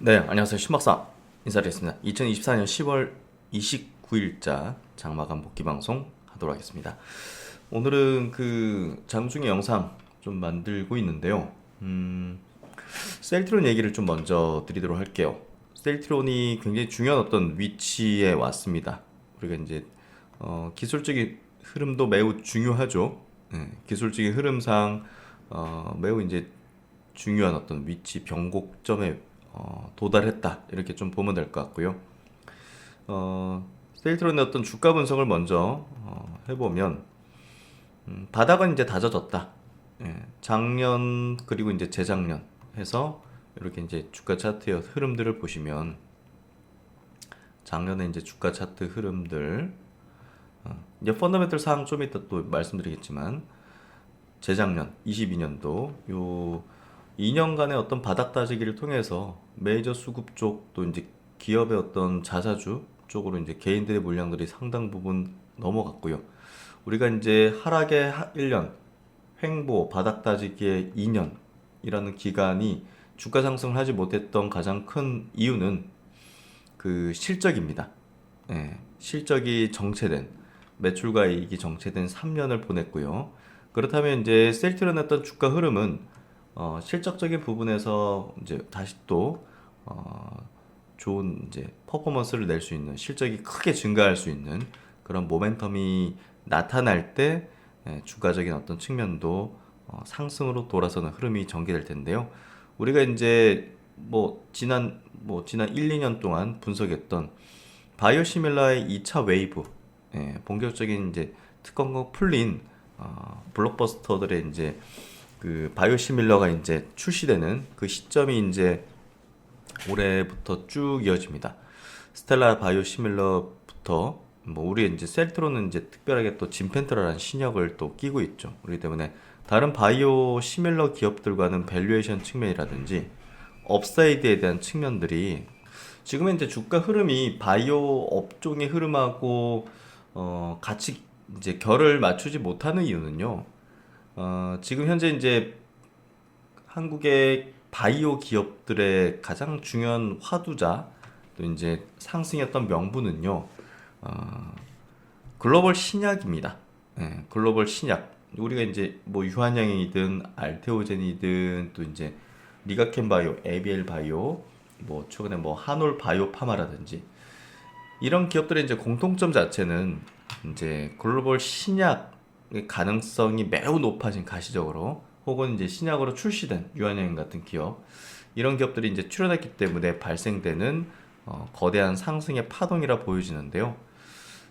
네, 안녕하세요. 신박사 인사드리겠습니다. 2024년 10월 29일자 장마감 복귀 방송 하도록 하겠습니다. 오늘은 그 장중에 영상 좀 만들고 있는데요. 셀트론 얘기를 좀 먼저 드리도록 할게요. 셀트론이 굉장히 중요한 어떤 위치에 왔습니다. 우리가 이제 기술적인 흐름도 매우 중요하죠. 기술적인 흐름상 매우 이제 중요한 어떤 위치 변곡점에 도달했다 이렇게 좀 보면 될 것 같고요. 셀트론의 어떤 주가 분석을 먼저 해보면 바닥은 이제 다져졌다. 작년 그리고 이제 재작년 해서 이렇게 이제 주가 차트의 흐름들을 보시면 작년에 이제 주가 차트 흐름들 이제 펀더멘털 사항 좀 이따 또 말씀드리겠지만 재작년 22년도 요 2년간의 어떤 바닥 다지기를 통해서 메이저 수급 쪽 또 이제 기업의 어떤 자사주 쪽으로 이제 개인들의 물량들이 상당 부분 넘어갔고요. 우리가 이제 하락의 1년, 횡보, 바닥 다지기의 2년이라는 기간이 주가 상승을 하지 못했던 가장 큰 이유는 그 실적입니다. 실적이 정체된 매출과 이익이 정체된 3년을 보냈고요. 그렇다면 이제 셀트론의 어떤 주가 흐름은 실적적인 부분에서 이제 다시 또 좋은 이제 퍼포먼스를 낼 수 있는 실적이 크게 증가할 수 있는 그런 모멘텀이 나타날 때 주가적인 어떤 측면도 상승으로 돌아서는 흐름이 전개될 텐데요. 우리가 이제 지난 1, 2년 동안 분석했던 바이오시밀러의 2차 웨이브, 본격적인 이제 특허가 풀린 블록버스터들의 이제 그 바이오시밀러가 이제 출시되는 그 시점이 이제 올해부터 쭉 이어집니다. 스텔라 바이오시밀러부터 우리 이제 셀트로는 이제 특별하게 또 진펜트라라는 신약을 또 끼고 있죠. 그렇기 때문에 다른 바이오시밀러 기업들과는 밸류에이션 측면이라든지 업사이드에 대한 측면들이 지금은 이제 주가 흐름이 바이오 업종의 흐름하고 같이 이제 결을 맞추지 못하는 이유는요. 지금 현재 이제 한국의 바이오 기업들의 가장 중요한 화두자 또 이제 상승했던 명분은요. 어, 글로벌 신약입니다. 글로벌 신약. 우리가 이제 뭐 유한양이든 알테오젠이든 또 이제 리가켄 바이오, 에비엘 바이오, 뭐 최근에 뭐 한올 바이오 파마라든지 이런 기업들의 이제 공통점 자체는 이제 글로벌 신약의 가능성이 매우 높아진 가시적으로 혹은 이제 신약으로 출시된 유한양행 같은 기업 이런 기업들이 이제 출연했기 때문에 발생되는 거대한 상승의 파동이라 보여지는데요.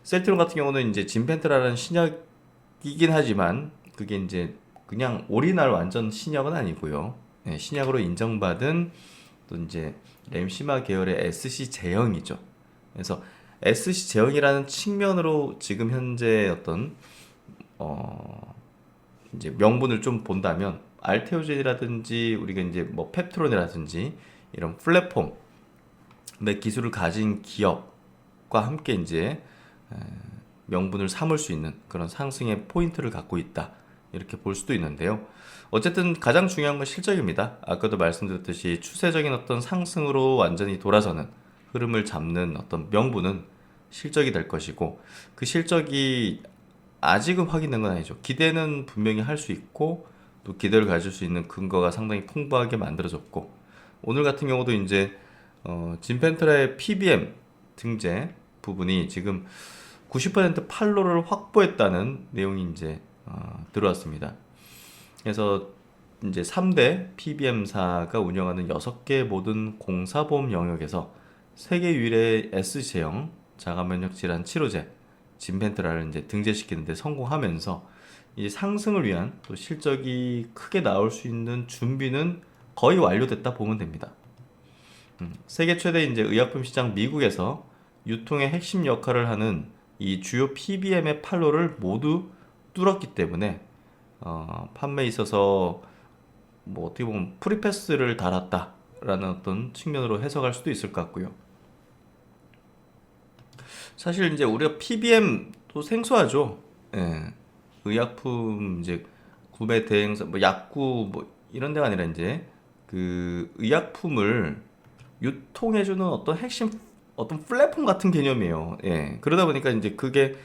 셀트론 같은 경우는 이제 진펜트라는 신약이긴 하지만 그게 이제 그냥 오리지널 완전 신약은 아니고요. 신약으로 인정받은 또 이제 램시마 계열의 SC 제형이죠. 그래서 SC 제형이라는 측면으로 지금 현재 어떤 이제 명분을 좀 본다면 알테오젠이라든지 우리가 이제 뭐 펩트론이라든지 이런 플랫폼의 기술을 가진 기업과 함께 이제 명분을 삼을 수 있는 그런 상승의 포인트를 갖고 있다. 이렇게 볼 수도 있는데요. 어쨌든 가장 중요한 건 실적입니다. 아까도 말씀드렸듯이 추세적인 어떤 상승으로 완전히 돌아서는 흐름을 잡는 어떤 명분은 실적이 될 것이고 그 실적이 아직은 확인된 건 아니죠. 기대는 분명히 할 수 있고 또 기대를 가질 수 있는 근거가 상당히 풍부하게 만들어졌고 오늘 같은 경우도 이제 진펜트라의 PBM 등재 부분이 지금 90% 팔로를 확보했다는 내용이 이제 들어왔습니다. 그래서 이제 3대 PBM사가 운영하는 6개 모든 공사보험 영역에서 세계 유일의 S제형 자가면역 질환 치료제 진펜트라를 이제 등재시키는데 성공하면서 이 상승을 위한 또 실적이 크게 나올 수 있는 준비는 거의 완료됐다 보면 됩니다. 세계 최대 이제 의약품 시장 미국에서 유통의 핵심 역할을 하는 이 주요 PBM의 판로를 모두 뚫었기 때문에 판매에 있어서 뭐 어떻게 보면 프리패스를 달았다라는 어떤 측면으로 해석할 수도 있을 것 같고요. 사실 이제 우리가 PBM도 생소하죠. 예. 의약품 이제 구매 대행사 뭐 약국 뭐 이런 데가 아니라 이제 그 의약품을 유통해주는 어떤 핵심 어떤 플랫폼 같은 개념이에요. 예. 그러다 보니까 이제 그게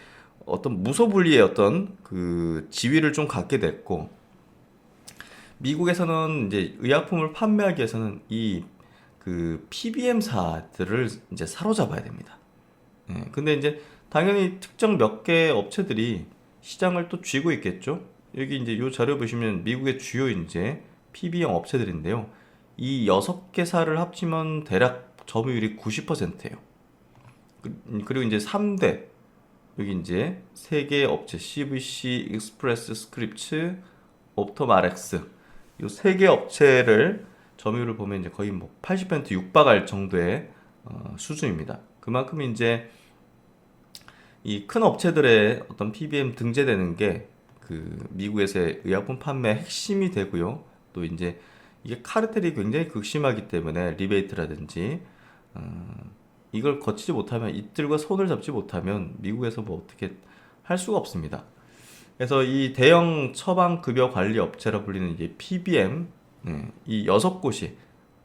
어떤 무소불위의 어떤 그 지위를 좀 갖게 됐고, 미국에서는 이제 의약품을 판매하기 위해서는 이 그 PBM사들을 이제 사로잡아야 됩니다. 예. 근데 이제 당연히 특정 몇 개 업체들이 시장을 또 쥐고 있겠죠. 여기 이제 요 자료 보시면 미국의 주요 이제 PBM 업체들인데요. 이 6개사를 합치면 대략 점유율이 90%예요. 그리고 이제 3대 여기 이제 세 개 업체 CVC, 익스프레스 스크립츠, 옵토마렉스 이 세 개 업체를 점유율을 보면 이제 거의 뭐 80% 육박할 정도의 수준입니다. 그만큼 이제 이 큰 업체들의 어떤 PBM 등재되는 게 그 미국에서의 의약품 판매 핵심이 되고요. 또 이제 이게 카르텔이 굉장히 극심하기 때문에 리베이트라든지 이걸 거치지 못하면, 이들과 손을 잡지 못하면 미국에서 뭐 어떻게 할 수가 없습니다. 그래서 이 대형 처방급여 관리 업체라 불리는 이제 PBM, 이 6곳이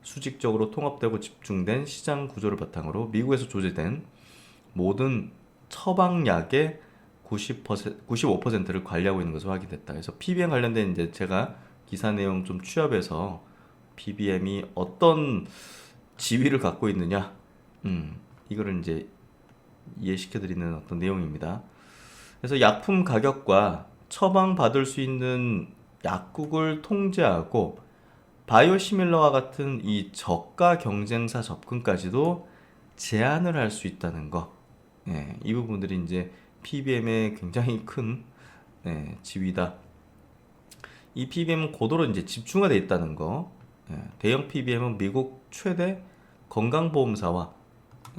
수직적으로 통합되고 집중된 시장 구조를 바탕으로 미국에서 조제된 모든 처방약의 95%를 관리하고 있는 것으로 확인됐다. 그래서 PBM 관련된 이제 제가 기사 내용 좀 취합해서 PBM이 어떤 지위를 갖고 있느냐, 이거를 이제 이해시켜 드리는 어떤 내용입니다. 그래서 약품 가격과 처방받을 수 있는 약국을 통제하고 바이오시밀러와 같은 이 저가 경쟁사 접근까지도 제한을 할 수 있다는 거. 예, 이 부분들이 이제 PBM의 굉장히 큰 지위다. 이 PBM은 고도로 이제 집중화되어 있다는 거. 예, 대형 PBM은 미국 최대 건강보험사와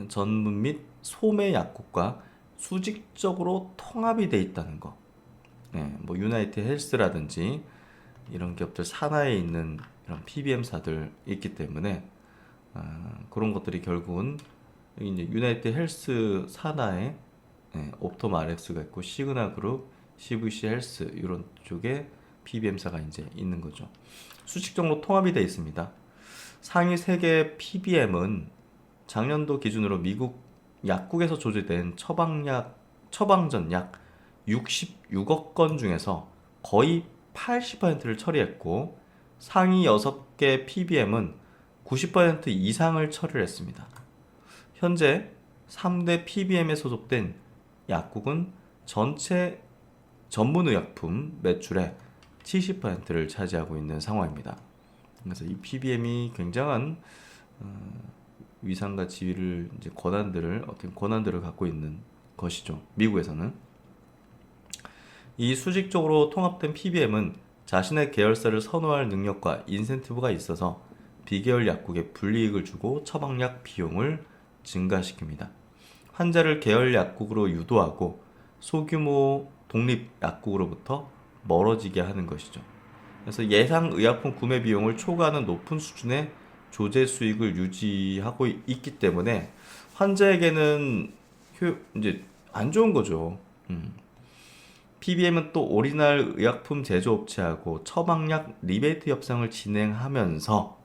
전문 및 소매 약국과 수직적으로 통합이 돼 있다는 거. 예, 뭐 유나이티드 헬스라든지 이런 기업들 산하에 있는 이런 PBM사들 있기 때문에 그런 것들이 결국은 여기 이제 유나이티드 헬스 산하에 옵토마렉스가 있고 시그나 그룹, CVC 헬스 이런 쪽에 PBM사가 이제 있는 거죠. 수직적으로 통합이 되어 있습니다. 상위 3개 PBM은 작년도 기준으로 미국 약국에서 조제된 처방전 약 66억 건 중에서 거의 80%를 처리했고, 상위 6개 PBM은 90% 이상을 처리를 했습니다. 현재 3대 PBM에 소속된 약국은 전체 전문의약품 매출의 70%를 차지하고 있는 상황입니다. 그래서 이 PBM이 굉장한 위상과 지위를 이제 어떤 권한들을 갖고 있는 것이죠. 미국에서는 이 수직적으로 통합된 PBM은 자신의 계열사를 선호할 능력과 인센티브가 있어서 비계열 약국에 불이익을 주고 처방약 비용을 증가시킵니다. 환자를 계열 약국으로 유도하고 소규모 독립 약국으로부터 멀어지게 하는 것이죠. 그래서 예상 의약품 구매 비용을 초과하는 높은 수준의 조제 수익을 유지하고 있기 때문에 환자에게는 이제 안 좋은 거죠. PBM은 또 오리지널 의약품 제조업체하고 처방약 리베이트 협상을 진행하면서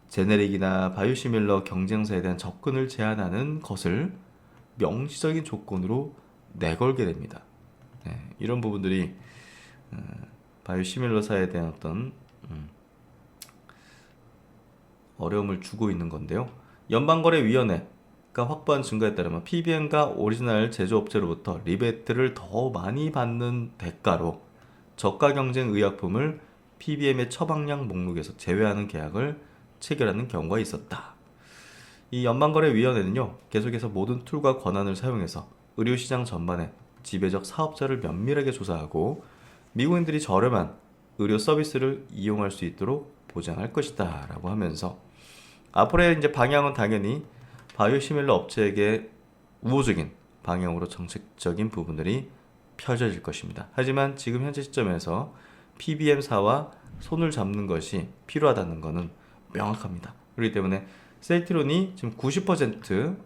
제네릭이나 바이오시밀러 경쟁사에 대한 접근을 제한하는 것을 명시적인 조건으로 내걸게 됩니다. 이런 부분들이 바이오시밀러사에 대한 어떤 어려움을 주고 있는 건데요. 연방거래위원회가 확보한 증거에 따르면 PBM과 오리지널 제조업체로부터 리베이트를 더 많이 받는 대가로 저가 경쟁 의약품을 PBM의 처방약 목록에서 제외하는 계약을 체결하는 경우가 있었다. 이 연방거래위원회는요, 계속해서 모든 툴과 권한을 사용해서 의료시장 전반에 지배적 사업자를 면밀하게 조사하고 미국인들이 저렴한 의료 서비스를 이용할 수 있도록 보장할 것이다 라고 하면서, 앞으로의 이제 방향은 당연히 바이오시밀러 업체에게 우호적인 방향으로 정책적인 부분들이 펼쳐질 것입니다. 하지만 지금 현재 시점에서 PBM사와 손을 잡는 것이 필요하다는 것은 명확합니다. 그렇기 때문에 셀트론이 지금 90%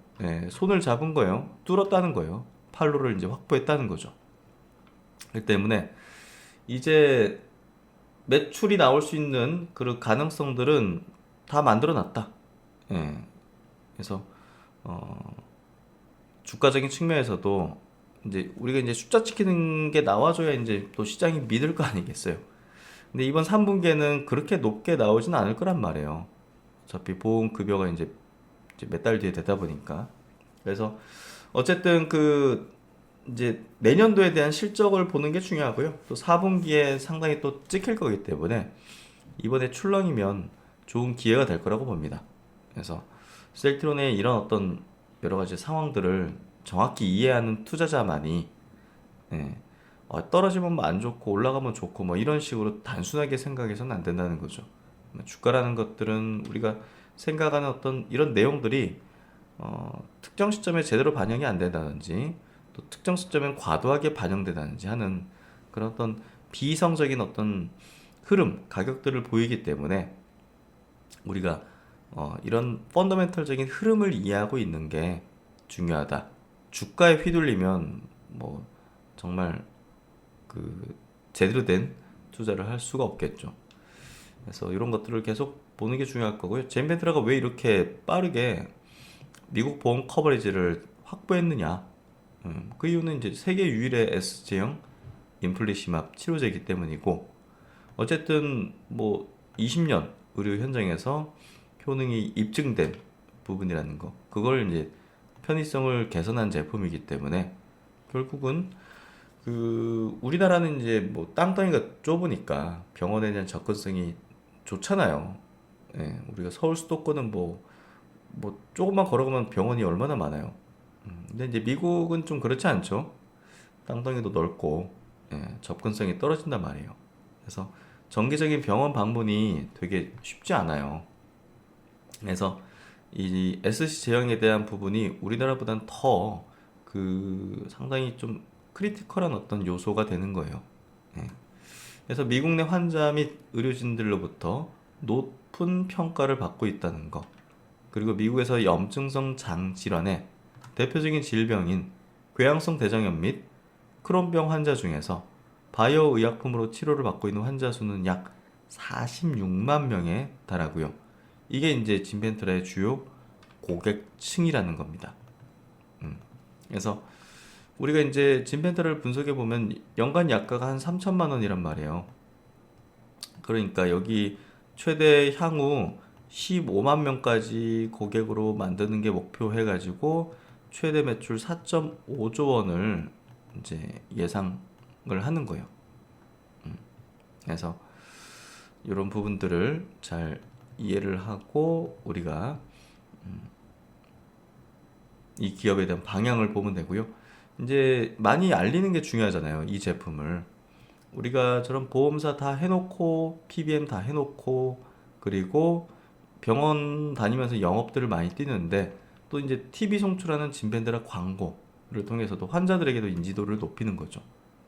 손을 잡은 거예요. 뚫었다는 거예요. 판로를 이제 확보했다는 거죠. 그렇기 때문에 이제 매출이 나올 수 있는 그런 가능성들은 다 만들어 놨다. 그래서 주가적인 측면에서도 이제 우리가 이제 숫자 찍히는 게 나와줘야 이제 또 시장이 믿을 거 아니겠어요. 근데 이번 3분기에는 그렇게 높게 나오진 않을 거란 말이에요. 어차피 보험급여가 이제 몇 달 뒤에 되다 보니까. 그래서 어쨌든 이제 내년도에 대한 실적을 보는 게 중요하고요. 또 4분기에 상당히 또 찍힐 거기 때문에 이번에 출렁이면 좋은 기회가 될 거라고 봅니다. 그래서 셀트론의 이런 어떤 여러 가지 상황들을 정확히 이해하는 투자자만이 예, 떨어지면 뭐 안 좋고 올라가면 좋고 뭐 이런 식으로 단순하게 생각해서는 안 된다는 거죠. 주가라는 것들은 우리가 생각하는 어떤 이런 내용들이 특정 시점에 제대로 반영이 안 된다든지 또 특정 시점엔 과도하게 반영된다든지 하는 그런 어떤 비이성적인 어떤 흐름, 가격들을 보이기 때문에 우리가 이런 펀더멘털적인 흐름을 이해하고 있는 게 중요하다. 주가에 휘둘리면 뭐 정말 제대로 된 투자를 할 수가 없겠죠. 그래서 이런 것들을 계속 보는 게 중요할 거고요. 젠벤트라가 왜 이렇게 빠르게 미국 보험 커버리지를 확보했느냐? 그 이유는 이제 세계 유일의 S제형 인플리시맙 치료제이기 때문이고, 어쨌든 뭐 20년 의료 현장에서 효능이 입증된 부분이라는 거, 그걸 이제 편의성을 개선한 제품이기 때문에 결국은 우리나라는 이제 뭐 땅덩이가 좁으니까 병원에 대한 접근성이 좋잖아요. 예, 우리가 서울 수도권은 뭐 조금만 걸어가면 병원이 얼마나 많아요. 근데 이제 미국은 좀 그렇지 않죠. 땅덩이도 넓고 접근성이 떨어진단 말이에요. 그래서 정기적인 병원 방문이 되게 쉽지 않아요. 그래서 이 SC 제형에 대한 부분이 우리나라보다는 더 상당히 좀 크리티컬한 어떤 요소가 되는 거예요. 예. 그래서 미국 내 환자 및 의료진들로부터 높은 평가를 받고 있다는 거. 그리고 미국에서 염증성 장 질환의 대표적인 질병인 궤양성 대장염 및 크론병 환자 중에서 바이오 의약품으로 치료를 받고 있는 환자 수는 약 46만 명에 달하고요. 이게 이제 진펜트라의 주요 고객층이라는 겁니다. 그래서 우리가 이제 진펜트라를 분석해 보면 연간 약가가 한 3천만 원이란 말이에요. 그러니까 여기 최대 향후 15만 명까지 고객으로 만드는 게 목표 해가지고 최대 매출 4.5조 원을 이제 예상을 하는 거예요. 그래서 이런 부분들을 잘 이해를 하고 우리가 이 기업에 대한 방향을 보면 되고요. 이제 많이 알리는 게 중요하잖아요. 이 제품을. 우리가 저런 보험사 다 해놓고 PBM 다 해놓고 그리고 병원 다니면서 영업들을 많이 뛰는데 또 이제 TV 송출하는 진밴드라 광고를 통해서도 환자들에게도 인지도를 높이는 거죠.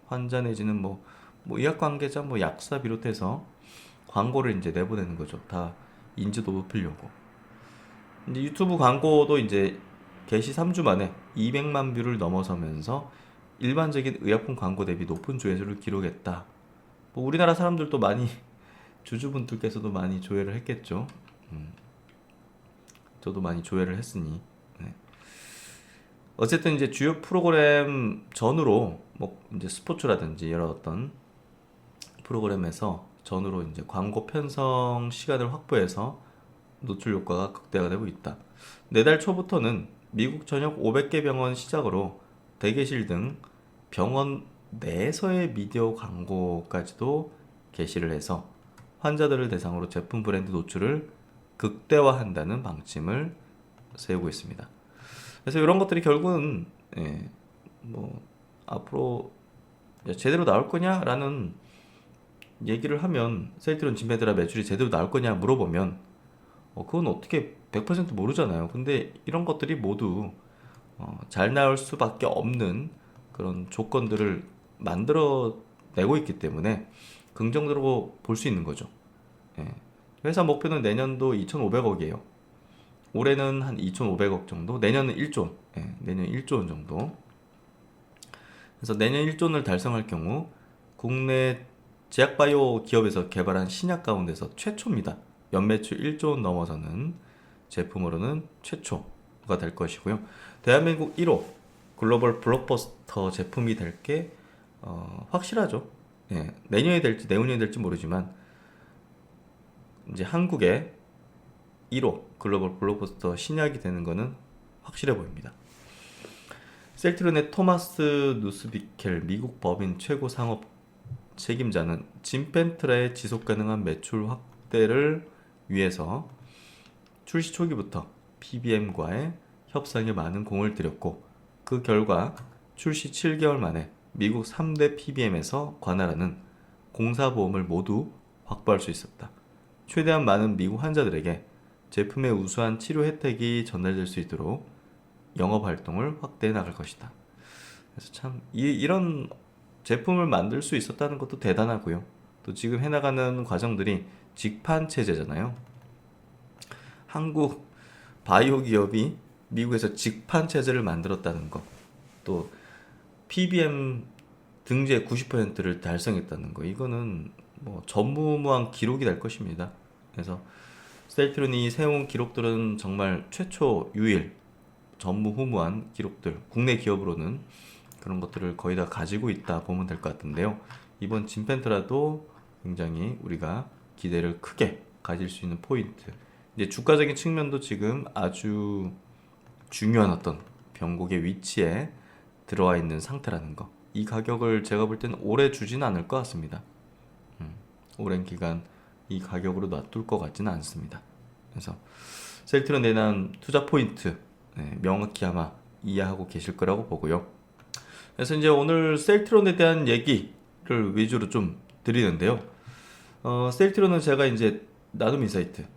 환자 내지는 뭐 의학 관계자, 뭐 약사 비롯해서 광고를 이제 내보내는 거죠. 다 인지도 높이려고. 이제 유튜브 광고도 이제 개시 3주 만에 200만 뷰를 넘어서면서 일반적인 의약품 광고 대비 높은 조회수를 기록했다. 뭐 우리나라 사람들도 많이 주주분들께서도 많이 조회를 했겠죠. 저도 많이 조회를 했으니. 네. 어쨌든 이제 주요 프로그램 전후로 뭐 이제 스포츠라든지 여러 어떤 프로그램에서 전후로 이제 광고 편성 시간을 확보해서 노출 효과가 극대화되고 있다. 내달 초부터는 미국 전역 500개 병원 시작으로 대기실 등 병원 내에서의 미디어 광고까지도 게시를 해서 환자들을 대상으로 제품 브랜드 노출을 극대화한다는 방침을 세우고 있습니다. 그래서 이런 것들이 결국은 뭐 앞으로 제대로 나올 거냐라는 얘기를 하면 셀트론 진펜트라 매출이 제대로 나올 거냐 물어보면 그건 어떻게 100% 모르잖아요. 근데 이런 것들이 모두 잘 나올 수밖에 없는 그런 조건들을 만들어 내고 있기 때문에 긍정적으로 볼 수 있는 거죠. 예. 회사 목표는 내년도 2,500억이에요. 올해는 한 2,500억 정도, 내년은 1조, 내년 1조 원 정도. 그래서 내년 1조 원을 달성할 경우 국내 제약바이오 기업에서 개발한 신약 가운데서 최초입니다. 연매출 1조 원 넘어서는 제품으로는 최초. 제품가 될 것이고요. 대한민국 1호 글로벌 블록버스터 제품이 될 게 확실하죠. 예, 내년이 될지 내후년이 될지 모르지만 이제 한국의 1호 글로벌 블록버스터 신약이 되는 것은 확실해 보입니다. 셀트론의 토마스 누스비켈 미국 법인 최고 상업 책임자는 짐펜트라의 지속가능한 매출 확대를 위해서 출시 초기부터 PBM과의 협상에 많은 공을 들였고 그 결과 출시 7개월 만에 미국 3대 PBM에서 관할하는 공사보험을 모두 확보할 수 있었다. 최대한 많은 미국 환자들에게 제품의 우수한 치료 혜택이 전달될 수 있도록 영업 활동을 확대해 나갈 것이다. 그래서 참 이런 제품을 만들 수 있었다는 것도 대단하고요. 또 지금 해나가는 과정들이 직판 체제잖아요. 한국 바이오 기업이 미국에서 직판 체제를 만들었다는 것, 또 PBM 등재 90%를 달성했다는 거, 이거는 뭐 전무후무한 기록이 될 것입니다. 그래서 셀트론이 세운 기록들은 정말 최초 유일 전무후무한 기록들, 국내 기업으로는 그런 것들을 거의 다 가지고 있다 보면 될 것 같은데요. 이번 짐펜트라도 굉장히 우리가 기대를 크게 가질 수 있는 포인트. 이제 주가적인 측면도 지금 아주 중요한 어떤 변곡의 위치에 들어와 있는 상태라는 거. 이 가격을 제가 볼 때는 오래 주지는 않을 것 같습니다. 오랜 기간 이 가격으로 놔둘 것 같지는 않습니다. 그래서 셀트론 내난 투자 포인트 명확히 아마 이해하고 계실 거라고 보고요. 그래서 이제 오늘 셀트론에 대한 얘기를 위주로 좀 드리는데요. 셀트론은 제가 이제 나눔 인사이트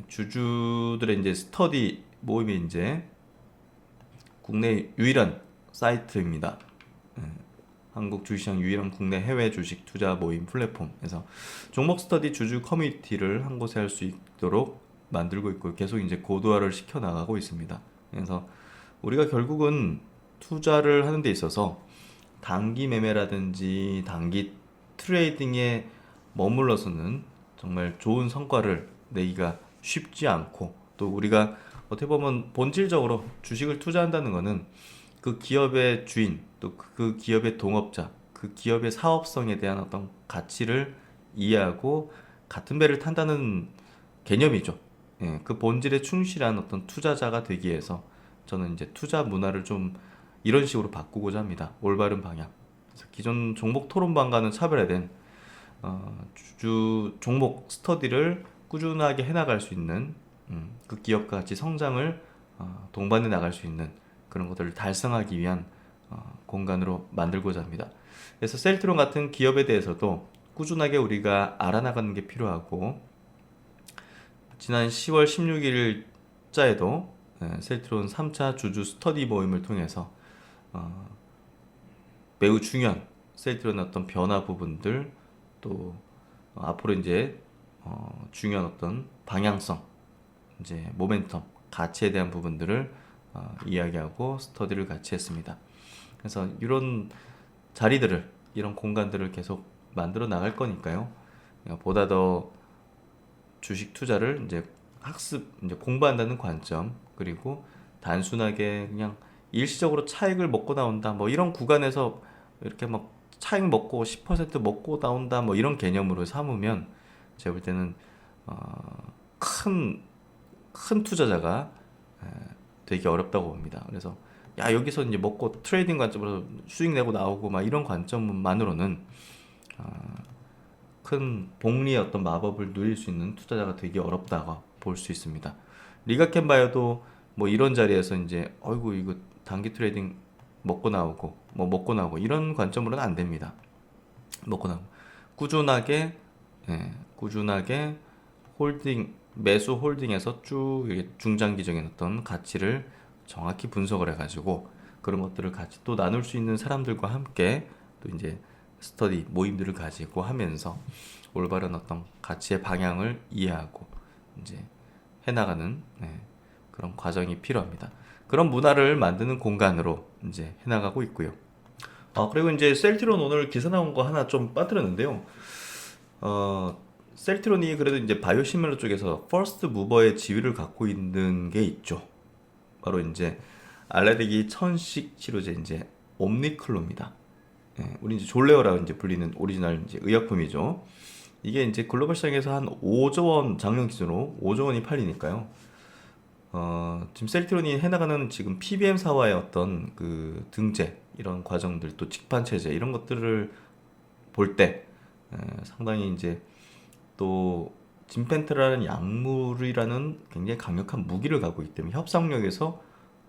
주주들의 이제 스터디 모임이 이제 국내 유일한 사이트입니다. 한국 주식시장 유일한 국내 해외 주식 투자 모임 플랫폼에서 종목 스터디 주주 커뮤니티를 한 곳에 할 수 있도록 만들고 있고 계속 이제 고도화를 시켜 나가고 있습니다. 그래서 우리가 결국은 투자를 하는 데 있어서 단기 매매라든지 단기 트레이딩에 머물러서는 정말 좋은 성과를 내기가 쉽지 않고, 또 우리가 어떻게 보면 본질적으로 주식을 투자한다는 것은 그 기업의 주인, 또 그 기업의 동업자, 그 기업의 사업성에 대한 어떤 가치를 이해하고 같은 배를 탄다는 개념이죠. 그 본질에 충실한 어떤 투자자가 되기 위해서 저는 이제 투자 문화를 좀 이런 식으로 바꾸고자 합니다. 올바른 방향. 그래서 기존 종목 토론방과는 차별화된 주주 종목 스터디를 꾸준하게 해나갈 수 있는 그 기업과 같이 성장을 동반해 나갈 수 있는 그런 것들을 달성하기 위한 공간으로 만들고자 합니다. 그래서 셀트론 같은 기업에 대해서도 꾸준하게 우리가 알아나가는 게 필요하고, 지난 10월 16일자에도 셀트론 3차 주주 스터디 모임을 통해서 매우 중요한 셀트론의 어떤 변화 부분들, 또 앞으로 이제 중요한 어떤 방향성, 이제 모멘텀, 가치에 대한 부분들을 이야기하고 스터디를 같이 했습니다. 그래서 이런 자리들을, 이런 공간들을 계속 만들어 나갈 거니까요. 보다 더 주식 투자를 이제 학습, 이제 공부한다는 관점, 그리고 단순하게 그냥 일시적으로 차익을 먹고 나온다, 뭐 이런 구간에서 이렇게 막 차익 먹고 10% 먹고 나온다, 뭐 이런 개념으로 삼으면 제가 볼 때는 큰 투자자가 되게 어렵다고 봅니다. 그래서 야, 여기서 이제 먹고 트레이딩 관점으로 수익 내고 나오고 막 이런 관점만으로는 큰 복리의 어떤 마법을 누릴 수 있는 투자자가 되기 어렵다고 볼 수 있습니다. 리가캔바이오도 뭐 이런 자리에서 이제 어이구 이거 단기 트레이딩 먹고 나오고 이런 관점으로는 안 됩니다. 먹고 나오고 꾸준하게 홀딩, 매수 홀딩에서 쭉 이렇게 중장기적인 어떤 가치를 정확히 분석을 해가지고 그런 것들을 같이 또 나눌 수 있는 사람들과 함께 또 이제 스터디 모임들을 가지고 하면서 올바른 어떤 가치의 방향을 이해하고 이제 해나가는 그런 과정이 필요합니다. 그런 문화를 만드는 공간으로 이제 해나가고 있고요. 그리고 이제 셀트론 오늘 기사 나온 거 하나 좀 빠뜨렸는데요. 셀트론이 그래도 이제 바이오시밀러 쪽에서 퍼스트 무버의 지위를 갖고 있는 게 있죠. 바로 이제 알레르기 천식 치료제 이제 옴니클로입니다. 우리 이제 졸레오라고 이제 불리는 오리지널 이제 의약품이죠. 이게 이제 글로벌 시장에서 한 5조 원 작년 기준으로 5조 원이 팔리니까요. 지금 셀트론이 해나가는 지금 PBM사와의 어떤 그 등재 이런 과정들 또 직판 체제 이런 것들을 볼 때 상당히 이제 또 진펜트라는 약물이라는 굉장히 강력한 무기를 갖고 있기 때문에 협상력에서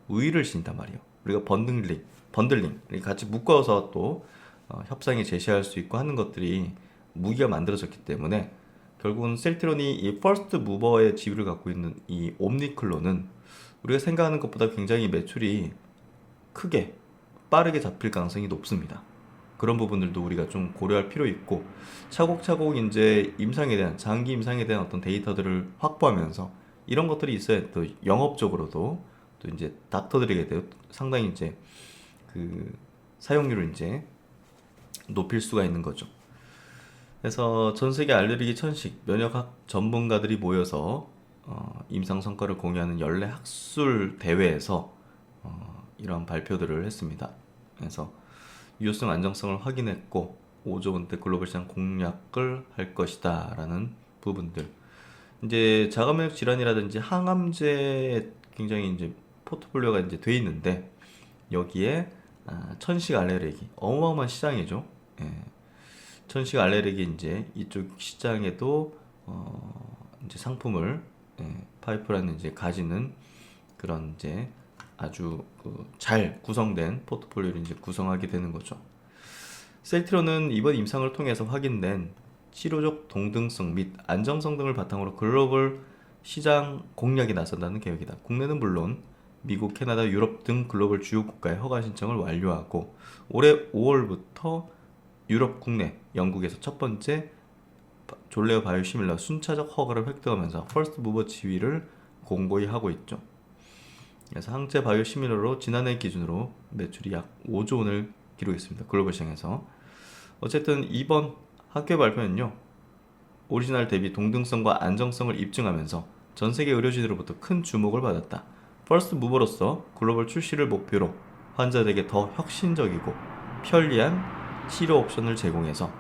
우위를 신단 말이에요. 우리가 번들링 같이 묶어서 또 협상에 제시할 수 있고 하는 것들이 무기가 만들어졌기 때문에 결국은 셀트론이 이 퍼스트 무버의 지위를 갖고 있는 이 옴니클론은 우리가 생각하는 것보다 굉장히 매출이 크게 빠르게 잡힐 가능성이 높습니다. 그런 부분들도 우리가 좀 고려할 필요 있고 차곡차곡 이제 임상에 대한 장기 임상에 대한 어떤 데이터들을 확보하면서 이런 것들이 있어야 또 영업적으로도 또 이제 닥터들에게 상당히 이제 그 사용률을 이제 높일 수가 있는 거죠. 그래서 전 세계 알레르기 천식 면역학 전문가들이 모여서 임상 성과를 공유하는 연례 학술 대회에서 이러한 발표들을 했습니다. 그래서 유효성 안정성을 확인했고 5조 원대 글로벌 시장 공략을 할 것이다 라는 부분들. 이제 자가면역 질환이라든지 항암제 굉장히 이제 포트폴리오가 이제 돼 있는데 여기에 천식 알레르기 어마어마한 시장이죠. 예. 천식 알레르기 이제 이쪽 시장에도 이제 상품을 파이프라는 이제 가지는 그런 이제 아주 잘 구성된 포트폴리오를 이제 구성하게 되는 거죠. 셀트론은 이번 임상을 통해서 확인된 치료적 동등성 및 안정성 등을 바탕으로 글로벌 시장 공략에 나선다는 계획이다. 국내는 물론 미국, 캐나다, 유럽 등 글로벌 주요 국가의 허가 신청을 완료하고 올해 5월부터 유럽, 국내, 영국에서 첫 번째 졸레오 바이오시밀러 순차적 허가를 획득하면서 퍼스트 무버 지위를 공고히 하고 있죠. 그래서 항체 바이오시밀러로 지난해 기준으로 매출이 약 5조 원을 기록했습니다. 글로벌 시장에서. 어쨌든 이번 학회 발표는요. 오리지널 대비 동등성과 안정성을 입증하면서 전 세계 의료진으로부터 큰 주목을 받았다. 퍼스트 무버로서 글로벌 출시를 목표로 환자들에게 더 혁신적이고 편리한 치료 옵션을 제공해서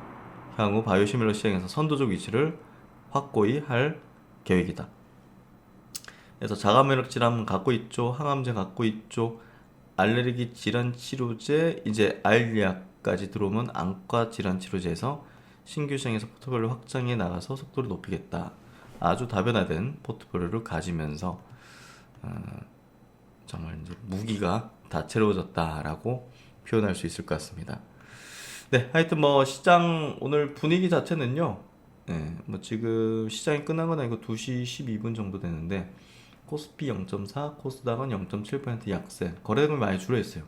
향후 바이오시밀러 시장에서 선도적 위치를 확고히 할 계획이다. 그래서 자가면역 질환 갖고 있죠. 항암제 갖고 있죠. 알레르기 질환 치료제 이제 알약까지 들어오면 안과 질환 치료제에서 신규 시장에서 포트폴리오 확장해 나가서 속도를 높이겠다. 아주 다변화된 포트폴리오를 가지면서 정말 이제 무기가 다채로워졌다라고 표현할 수 있을 것 같습니다. 네, 하여튼 뭐 시장 오늘 분위기 자체는요. 네, 뭐 지금 시장이 끝난 건 아니고 2시 12분 정도 되는데 코스피 0.4, 코스닥은 0.7% 약세. 거래량이 많이 줄어 있어요.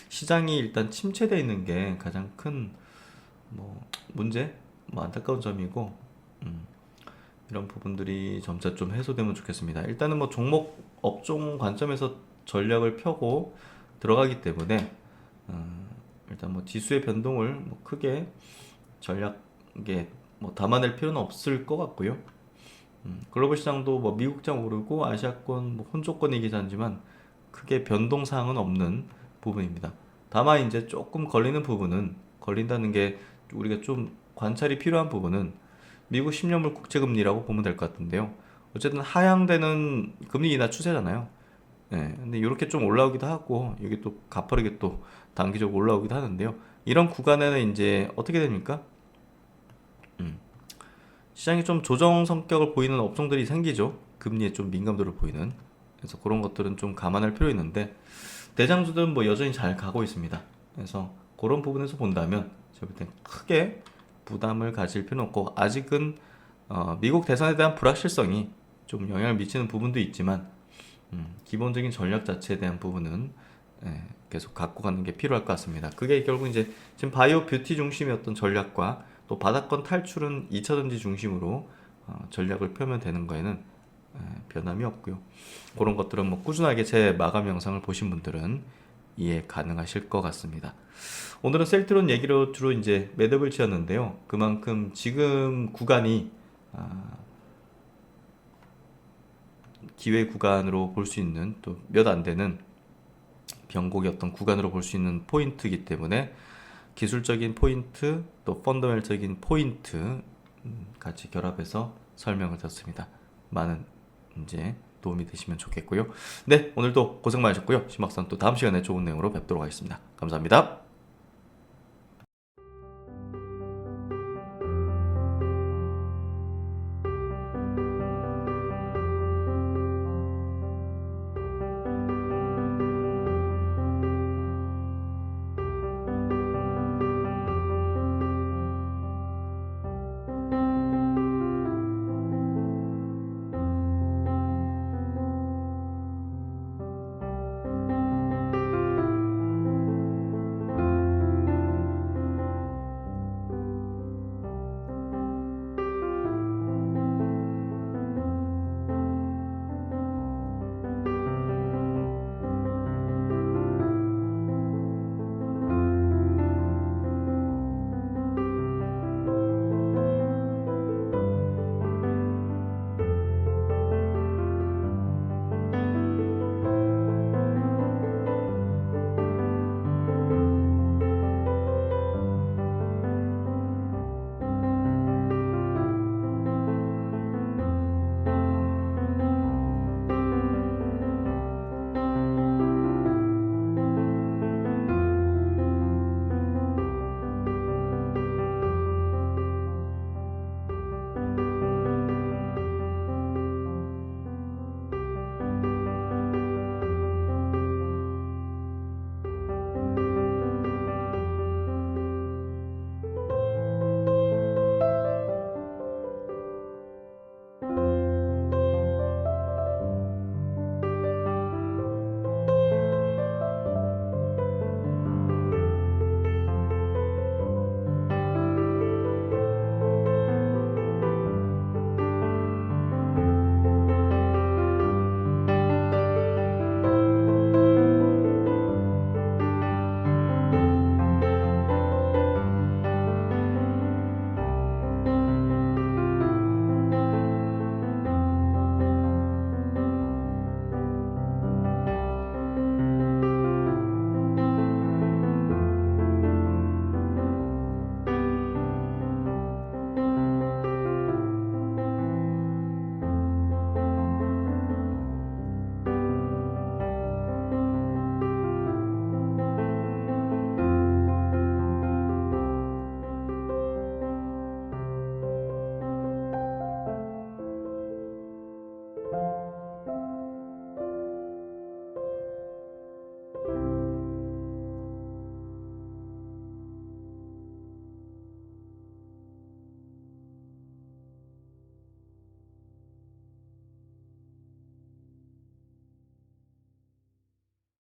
시장이 일단 침체되어 있는 게 가장 큰 뭐 문제, 뭐 안타까운 점이고 이런 부분들이 점차 좀 해소되면 좋겠습니다. 일단은 뭐 종목 업종 관점에서 전략을 펴고 들어가기 때문에 일단 뭐 지수의 변동을 뭐 크게 전략에 뭐 담아낼 필요는 없을 것 같고요. 글로벌 시장도 뭐 미국장 오르고 아시아권 뭐 혼조권이긴 하지만 크게 변동 사항은 없는 부분입니다. 다만 이제 조금 걸리는 부분은 걸린다는 게 우리가 좀 관찰이 필요한 부분은 미국 10년물 국채금리라고 보면 될 것 같은데요. 어쨌든 하향되는 금리 인하 추세잖아요. 네, 근데 이렇게 좀 올라오기도 하고 여기 또 가파르게 또 단기적으로 올라오기도 하는데요. 이런 구간에는 이제 어떻게 됩니까? 시장이 좀 조정 성격을 보이는 업종들이 생기죠. 금리에 좀 민감도를 보이는. 그래서 그런 것들은 좀 감안할 필요 있는데 대장주들은 뭐 여전히 잘 가고 있습니다. 그래서 그런 부분에서 본다면 제가 볼 땐 크게 부담을 가질 필요는 없고 아직은 미국 대선에 대한 불확실성이 좀 영향을 미치는 부분도 있지만 기본적인 전략 자체에 대한 부분은 계속 갖고 가는 게 필요할 것 같습니다. 그게 결국 이제 지금 바이오 뷰티 중심의 어떤 전략과 또 바닥권 탈출은 2차전지 중심으로 전략을 펴면 되는 거에는 변함이 없고요. 그런 것들은 뭐 꾸준하게 제 마감 영상을 보신 분들은 이해 가능하실 것 같습니다. 오늘은 셀트론 얘기로 주로 이제 매듭을 지었는데요. 그만큼 지금 구간이 기회 구간으로 볼 수 있는 또 몇 안 되는 변곡의 어떤 구간으로 볼 수 있는 포인트이기 때문에 기술적인 포인트 또 펀더멘tal적인 포인트 같이 결합해서 설명을 드렸습니다. 많은 이제 도움이 되시면 좋겠고요. 네, 오늘도 고생 많으셨고요. 심학선 또 다음 시간에 좋은 내용으로 뵙도록 하겠습니다. 감사합니다.